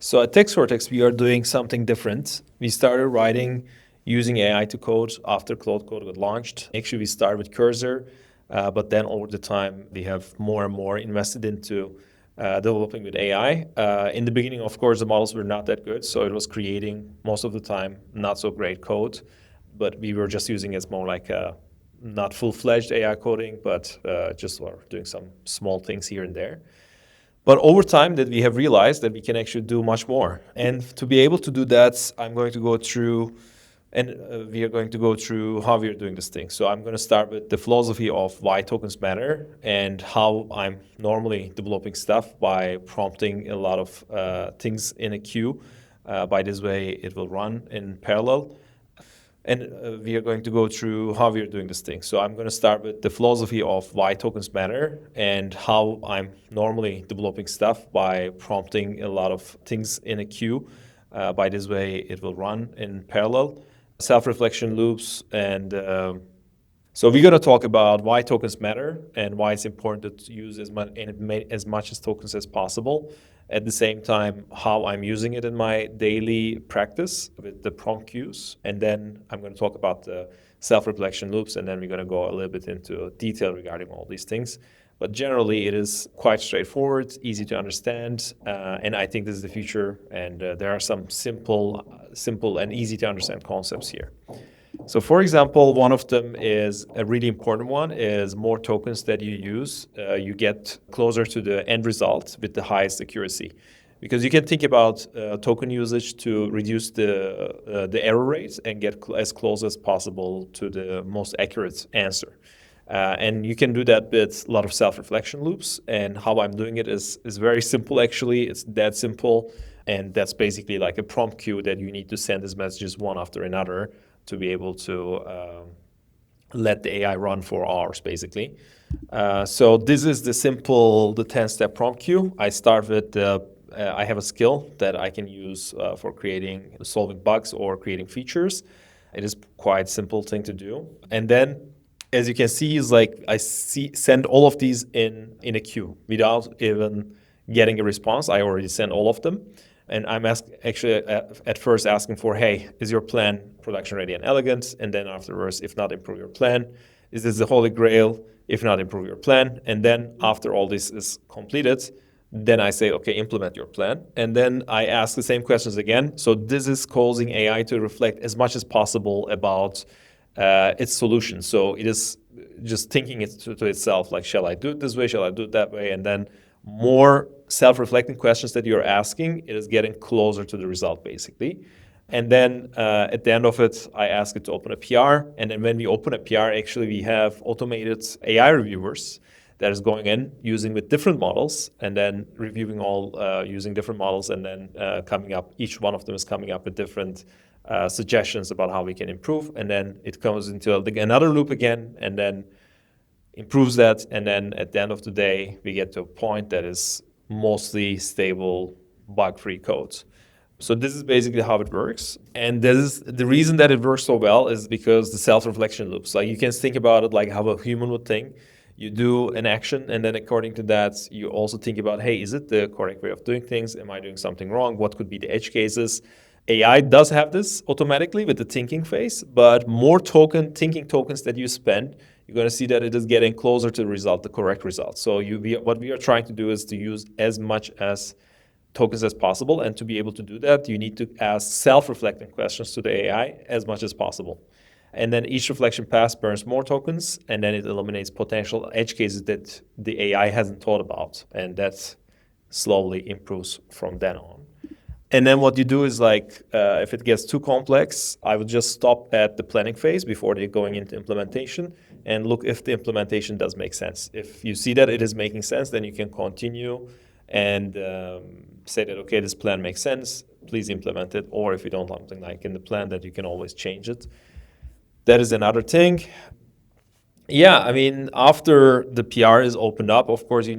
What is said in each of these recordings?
So at Text Cortex, we are doing something different. We started writing using AI to code after Claude Code got launched. Actually, we started with Cursor, but then over the time, we have more and more invested into developing with AI. In the beginning, of course, the models were not that good, so it was creating most of the time not so great code, but we were just using it as more like a not full-fledged AI coding, but just doing some small things here and there. But over time that we have realized that we can actually do much more. And to be able to do that, I'm going to go through, and we are going to go through how we are doing this thing. So I'm going to start with the philosophy of why tokens matter and how I'm normally developing stuff by prompting a lot of things in a queue. By this way, it will run in parallel. And we are going to go through how we are doing this thing. So I'm going to start with the philosophy of why tokens matter and how I'm normally developing stuff by prompting a lot of things in a queue. By this way, it will run in parallel. Self-reflection loops. And so we're going to talk about why tokens matter and why it's important to use as much as tokens as possible. At the same time, how I'm using it in my daily practice with the prompt queues. And then I'm going to talk about the self-reflection loops, and then we're going to go a little bit into detail regarding all these things. But generally, it is quite straightforward, easy to understand, and I think this is the future, and there are some simple and easy to understand concepts here. So for example, one of them is a really important one is more tokens that you use, you get closer to the end result with the highest accuracy. Because you can think about token usage to reduce the error rate and get as close as possible to the most accurate answer. And you can do that with a lot of self-reflection loops. And how I'm doing it is very simple, actually. It's that simple. And that's basically like a prompt queue that you need to send these messages one after another to be able to let the AI run for hours, basically. So this is the 10-step prompt queue. I start with, I have a skill that I can use for solving bugs or creating features. It is quite simple thing to do. And then, as you can see, is like send all of these in a queue without even getting a response. I already sent all of them. And I'm at first asking for, hey, is your plan production ready and elegant? And then afterwards, if not, improve your plan. Is this the holy grail? If not, improve your plan. And then after all this is completed, then I say, okay, implement your plan. And then I ask the same questions again. So this is causing AI to reflect as much as possible about its solution. So it is just thinking it to itself, like, shall I do it this way? Shall I do it that way? And then more self-reflecting questions that you're asking, it is getting closer to the result, basically. And then at the end of it, I ask it to open a PR. And then when we open a PR, actually, we have automated AI reviewers that is going in using with different models and then reviewing all using different models and then each one of them is coming up with different suggestions about how we can improve. And then it comes into another loop again and then improves that, and then at the end of the day, we get to a point that is mostly stable, bug-free code. So this is basically how it works. And the reason that it works so well is because the self-reflection loops. Like you can think about it like how a human would think. You do an action, and then according to that, you also think about, hey, is it the correct way of doing things? Am I doing something wrong? What could be the edge cases? AI does have this automatically with the thinking phase, but more thinking tokens that you spend, you're going to see that it is getting closer to the result, the correct result. So what we are trying to do is to use as much as tokens as possible. And to be able to do that, you need to ask self-reflecting questions to the AI as much as possible. And then each reflection pass burns more tokens, and then it eliminates potential edge cases that the AI hasn't thought about. And that slowly improves from then on. And then what you do is if it gets too complex, I would just stop at the planning phase before they're going into implementation and look if the implementation does make sense. If you see that it is making sense, then you can continue and say that, okay, this plan makes sense, please implement it. Or if you don't want something like in the plan, that you can always change it. That is another thing. Yeah, I mean, after the PR is opened up, of course, you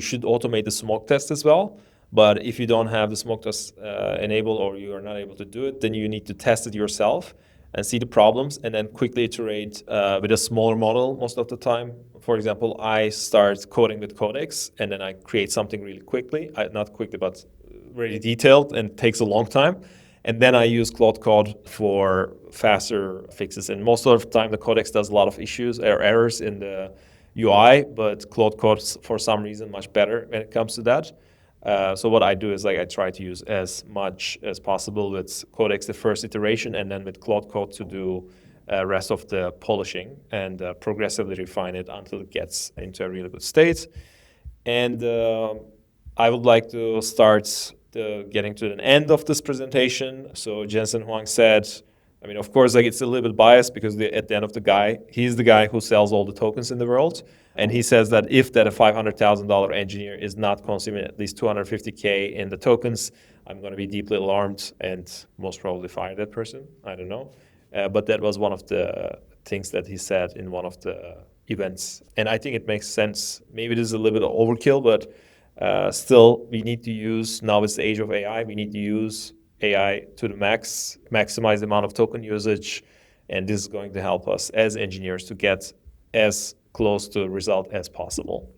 should automate the smoke test as well. But if you don't have the smoke test enabled or you are not able to do it, then you need to test it yourself and see the problems and then quickly iterate with a smaller model most of the time. For example, I start coding with Codex and then I create something really quickly. Not quickly, but very detailed and takes a long time. And then I use Claude Code for faster fixes. And most of the time, the Codex does a lot of issues or errors in the UI, but Claude Code's for some reason much better when it comes to that. So what I do is I try to use as much as possible with Codex the first iteration, and then with Claude Code to do rest of the polishing and progressively refine it until it gets into a really good state. And I would like to start getting to the end of this presentation. So Jensen Huang said, I mean, of course, it's a little bit biased because at the end of he's the guy who sells all the tokens in the world. And he says that if that a $500,000 engineer is not consuming at least 250K in the tokens, I'm going to be deeply alarmed and most probably fire that person. I don't know. But that was one of the things that he said in one of the events. And I think it makes sense. Maybe this is a little bit of overkill, but still, we need to use, now it's the age of AI, we need to use AI to the max, maximize the amount of token usage, and this is going to help us as engineers to get as close to the result as possible.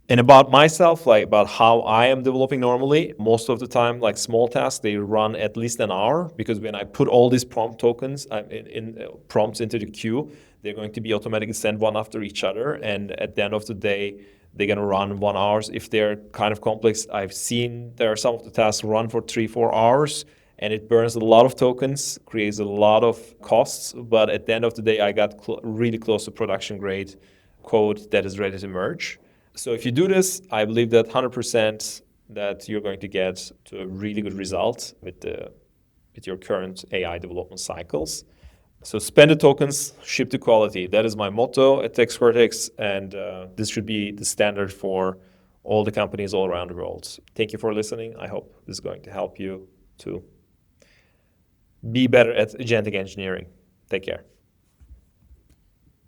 And about myself, about how I am developing normally, most of the time, small tasks, they run at least an hour, because when I put all these prompt tokens in prompts into the queue, they're going to be automatically sent one after each other, and at the end of the day, they're going to run 1 hour. If they're kind of complex, I've seen there are some of the tasks run for 3-4 hours, and it burns a lot of tokens, creates a lot of costs. But at the end of the day, I got really close to production grade code that is ready to merge. So if you do this, I believe that 100% that you're going to get to a really good result with your current AI development cycles. So spend the tokens, ship to quality. That is my motto at Text Cortex, and this should be the standard for all the companies all around the world. Thank you for listening. I hope this is going to help you to be better at agentic engineering. Take care.